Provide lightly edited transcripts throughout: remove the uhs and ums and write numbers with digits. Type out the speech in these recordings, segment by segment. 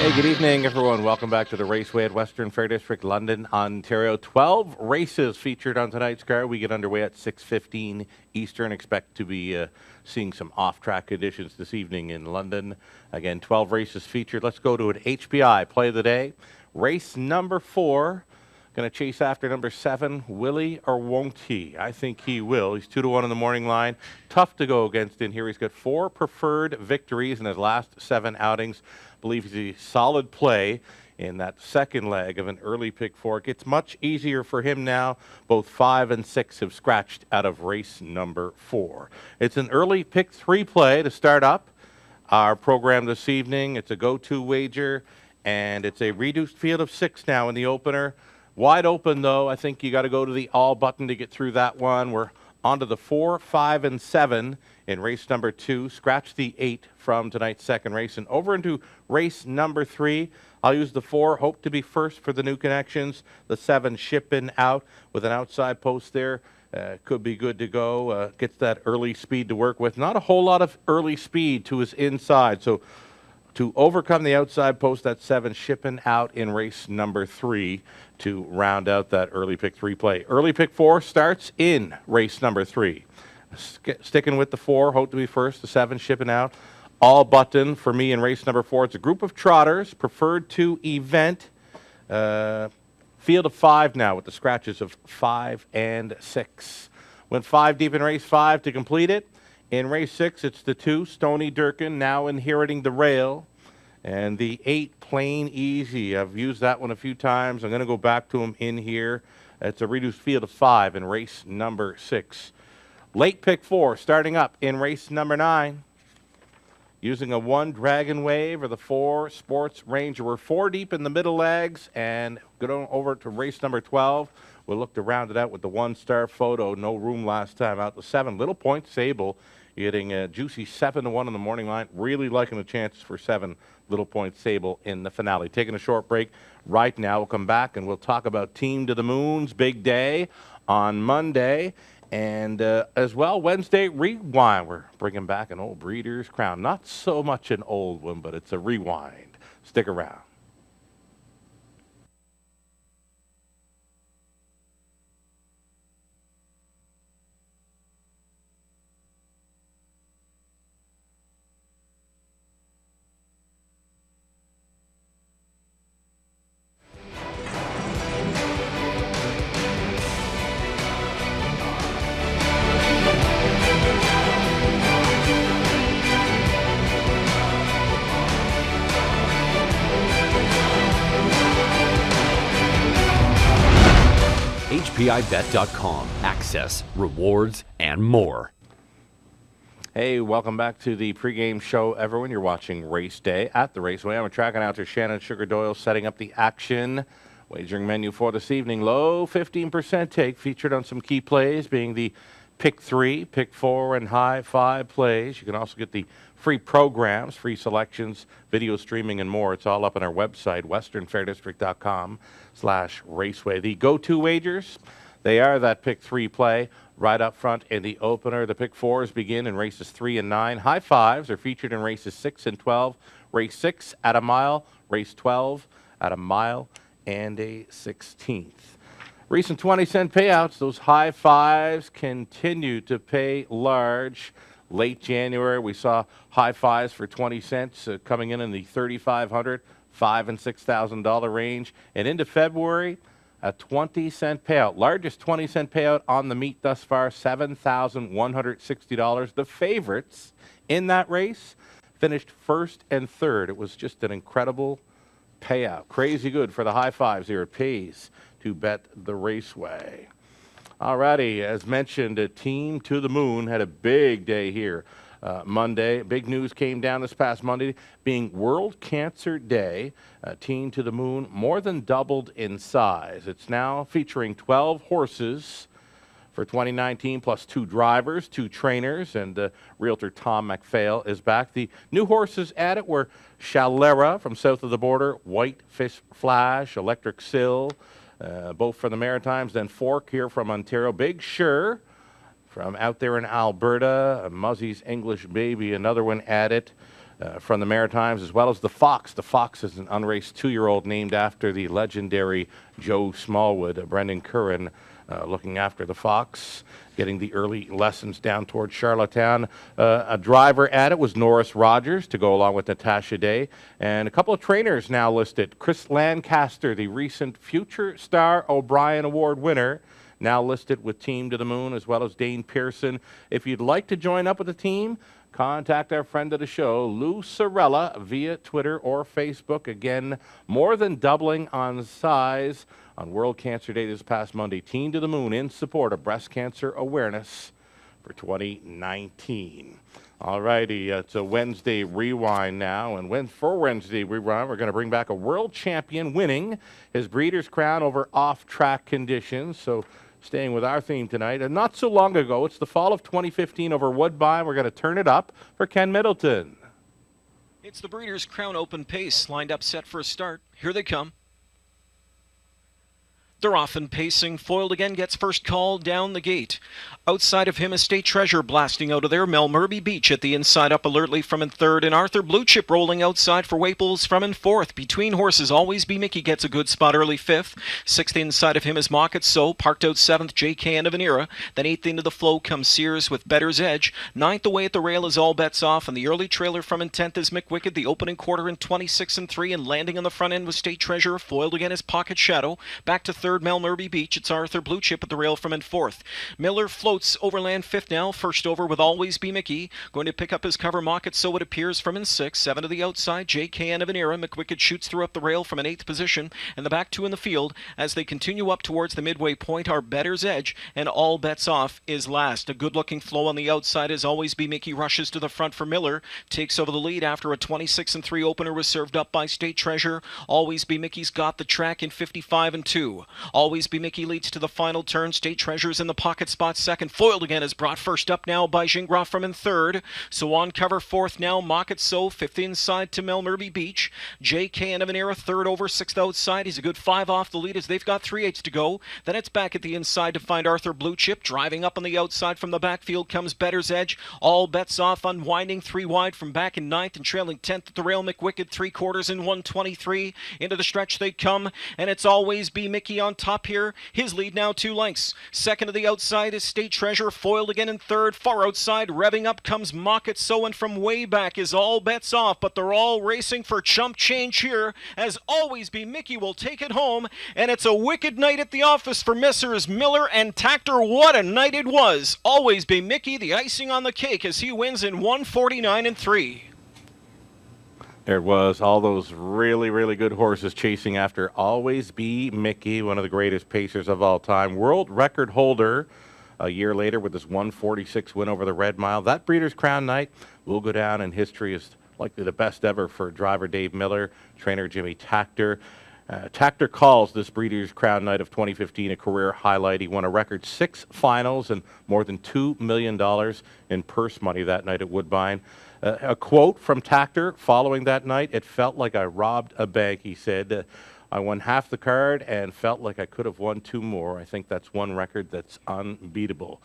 Hey, good evening, everyone. Welcome back to the Raceway at Western Fair District, London, Ontario. 12 races featured on tonight's card. We get underway at 6:15 Eastern. Expect to be seeing some off-track conditions this evening in London. Again, 12 races featured. Let's go to an HPI play of the day. Race number 4. Going to chase after number 7. Will he or won't he? I think he will. He's 2-1 in the morning line. Tough to go against in here. He's got 4 preferred victories in his last 7 outings. Believe he's a solid play in that second leg of an early pick 4. It gets much easier for him now. Both 5 and 6 have scratched out of race number 4. It's an early pick 3 play to start up our program this evening. It's a go-to wager, and it's a reduced field of 6 now in the opener. Wide open, though. I think you got to go to the all button to get through that one. We're on to the 4, 5, and 7 in race number 2. Scratch the 8 from tonight's second race. And over into race number 3, I'll use the 4, hope to be first for the new connections. The 7, shipping out with an outside post there. Could be good to go. Gets that early speed to work with. Not a whole lot of early speed to his inside. So to overcome the outside post, that 7 shipping out in race number 3 to round out that early pick 3 play. Early pick 4 starts in race number 3. Sticking with the 4, hope to be first. The 7 shipping out. All button for me in race number 4. It's a group of trotters, preferred to event. Field of 5 now with the scratches of 5 and 6. Went 5 deep in race 5 to complete it. In race 6, it's the 2, Stony Durkin, now inheriting the rail. And the 8, Plain Easy. I've used that one a few times. I'm going to go back to him in here. It's a reduced field of 5 in race number 6. Late pick 4, starting up in race number 9. Using a 1, Dragon Wave, or the 4, Sports Ranger. We're 4 deep in the middle legs, and going over to race number 12. We'll look to round it out with the 1-star photo. No room last time out. The 7, Little Point Sable, getting a juicy 7-1 in the morning line. Really liking the chances for 7, Little Point Sable in the finale. Taking a short break right now. We'll come back and we'll talk about Team to the Moon's big day on Monday. And as well, Wednesday, Rewind. We're bringing back an old Breeder's Crown. Not so much an old one, but it's a rewind. Stick around. HPIBet.com. Access, rewards, and more. Hey, welcome back to the pregame show, everyone. You're watching Race Day at the Raceway. I'm tracking out to Shannon Sugar Doyle setting up the action. Wagering menu for this evening. Low 15% take featured on some key plays, being the pick 3, pick 4, and high 5 plays. You can also get the free programs, free selections, video streaming, and more. It's all up on our website, westernfairdistrict.com/raceway. The go-to wagers, they are that pick 3 play right up front in the opener. The pick 4s begin in races 3 and 9. High 5s are featured in races 6 and 12. Race 6 at a mile, race 12 at a mile and a 16th. Recent 20-cent payouts, those high 5s continue to pay large. Late January, we saw high 5s for 20 cents coming in the $3,500, $5,000 and $6,000 range. And into February, a 20-cent payout, largest 20-cent payout on the meet thus far, $7,160. The favorites in that race finished first and third. It was just an incredible payout. Crazy good for the high 5s here. It pays to bet the Raceway. Alrighty, as mentioned, a Team to the Moon had a big day here Monday. Big news came down this past Monday, being World Cancer Day. Team to the Moon more than doubled in size. It's now featuring 12 horses for 2019, plus 2 drivers, 2 trainers, and Realtor Tom McPhail is back. The new horses added were Shalera from south of the border, White Fish Flash, Electric Sill, both from the Maritimes, then Fork here from Ontario, Big Sure from out there in Alberta, Muzzie's English Baby, another one added. from the Maritimes, as well as the Fox. The Fox is an unraced 2-year-old named after the legendary Joe Smallwood. Brendan Curran looking after the Fox, getting the early lessons down towards Charlottetown. A driver at it was Norris Rogers to go along with Natasha Day. And a couple of trainers now listed. Chris Lancaster, the recent Future Star O'Brien Award winner, now listed with Team to the Moon, as well as Dane Pearson. If you'd like to join up with the team, contact our friend of the show, Lou Sorella, via Twitter or Facebook. Again, more than doubling on size on World Cancer Day this past Monday. Team to the Moon in support of breast cancer awareness for 2019. All righty, it's a Wednesday Rewind now. And for Wednesday Rewind, we're going to bring back a world champion winning his Breeders' Crown over off-track conditions. So staying with our theme tonight, and not so long ago, it's the fall of 2015 over Woodbine. We're going to turn it up for Ken Middleton. It's the Breeders' Crown Open Pace, lined up set for a start. Here they come. They're off and pacing. Foiled again gets first call down the gate. Outside of him, Estate Treasure blasting out of there. Melmurby Beach at the inside up alertly from in third. And Arthur Blue Chip rolling outside for Waples from in fourth. Between horses, Always Be Mickey gets a good spot early fifth. Sixth inside of him is Mock It So. Parked out seventh, J.K. and Avenira. Then eighth into the flow comes Sears with Better's Edge. Ninth away at the rail is All Bets Off. And the early trailer from in 10th is McWicked. The opening quarter in 26 and 3. And landing on the front end with State Treasure. Foiled again is Pocket Shadow. Back to third, Melmurby Beach. It's Arthur Blue Chip at the rail from in fourth. Miller floats overland fifth now. First over with Always Be Mickey. Going to pick up his cover, Mock It So it appears from in sixth. Seven to the outside, J.K. and Avenira. McWicked shoots through up the rail from an eighth position. And the back two in the field as they continue up towards the midway point are Better's Edge and All Bets Off is last. A good-looking flow on the outside as Always Be Mickey rushes to the front for Miller. Takes over the lead after a 26 and 3 opener was served up by State Treasure. Always Be Mickey's got the track in 55 and 2. Always Be Mickey leads to the final turn. State Treasure's in the pocket spot second. Foiled again is brought first up now by Gingras from in third. So on cover fourth now, Mock It So. Fifth inside to Melmurby Beach. J.K. and Avenira third over, sixth outside. He's a good 5 off the lead as they've got 3/8 to go. Then it's back at the inside to find Arthur Blue Chip. Driving up on the outside from the backfield comes Better's Edge. All Bets Off unwinding 3 wide from back in ninth and trailing 10th at the rail. McWicked 3/4 in 123. Into the stretch they come, and it's Always Be Mickey on top here. His lead now 2 lengths. Second to the outside is State Treasure. Foiled again in third. Far outside, revving up comes Mock It So, and from way back is All Bets Off. But they're all racing for chump change here as Always Be Mickey will take it home. And it's a wicked night at the office for Messrs. Miller and Tactor. What a night it was. Always Be Mickey, the icing on the cake as he wins in 149 and 3. There it was, all those really, really good horses chasing after Always Be Mickey, one of the greatest pacers of all time. World record holder a year later with his 146 win over the Red Mile. That Breeders' Crown night will go down in history as likely the best ever for driver Dave Miller, trainer Jimmy Tactor. Tactor calls this Breeders' Crown night of 2015 a career highlight. He won a record 6 finals and more than $2 million in purse money that night at Woodbine. A quote from Tactor following that night: "It felt like I robbed a bank," he said. "I won half the card and felt like I could have won 2 more. I think that's one record that's unbeatable."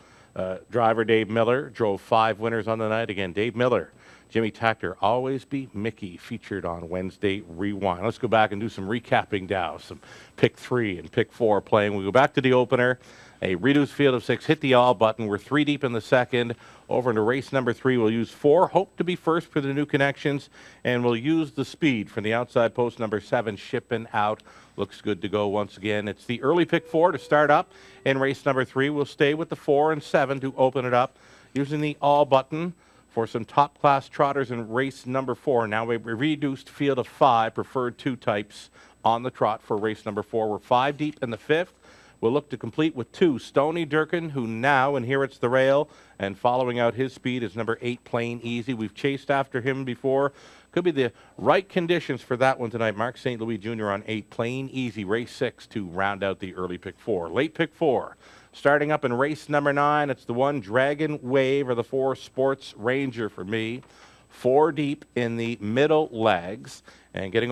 Driver Dave Miller drove 5 winners on the night. Again, Dave Miller, Jimmy Tactor, Always Be Mickey featured on Wednesday Rewind. Let's go back and do some recapping now. Some pick 3 and pick 4 playing. We go back to the opener. A reduced field of 6 hit the all button. We're 3 deep in the second. Over into race number 3, we'll use 4. Hope to be first for the new connections. And we'll use the speed from the outside post number 7, Shipping Out. Looks good to go once again. It's the early pick 4 to start up in race number 3. We'll stay with the 4 and 7 to open it up, using the all button for some top-class trotters in race number 4. Now a reduced field of 5, preferred 2 types on the trot for race number 4. We're 5 deep in the 5th. We'll look to complete with 2, Stony Durkin, who now inherits the rail, and following out his speed is number 8, Plain Easy. We've chased after him before. Could be the right conditions for that one tonight. Mark St. Louis Jr. on 8, Plain Easy, race 6 to round out the early pick 4. Late pick 4. Starting up in race number 9, it's the 1, Dragon Wave, or the 4, Sports Ranger for me. 4 deep in the middle legs, and getting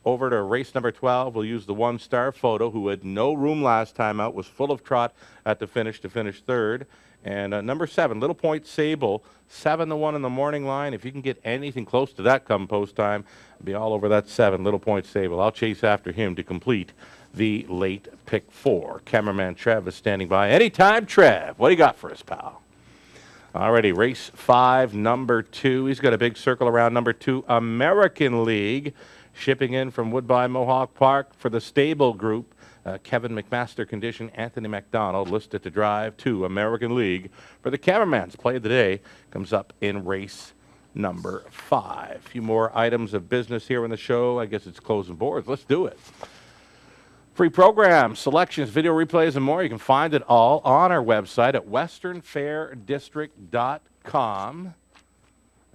over to race number 12, we'll use the 1, Star Photo, who had no room last time out, was full of trot at the finish to finish 3rd. And number 7, Little Point Sable, 7-1 in the morning line. If you can get anything close to that come post time, I'll be all over that 7, Little Point Sable. I'll chase after him to complete the late pick 4. Cameraman Trev is standing by. Anytime, Trev. What do you got for us, pal? Alrighty, race 5, number 2. He's got a big circle around number 2, American League. Shipping in from Woodbine Mohawk Park for the stable group. Kevin McMaster condition, Anthony McDonald listed to drive to American League for the cameraman's play of the day. Comes up in race number 5. A few more items of business here in the show. I guess it's closing boards. Let's do it. Free programs, selections, video replays, and more. You can find it all on our website at westernfairdistrict.com.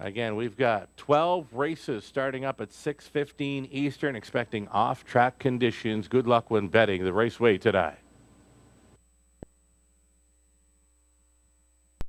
Again, we've got 12 races starting up at 6:15 Eastern, expecting off-track conditions. Good luck when betting the Raceway today.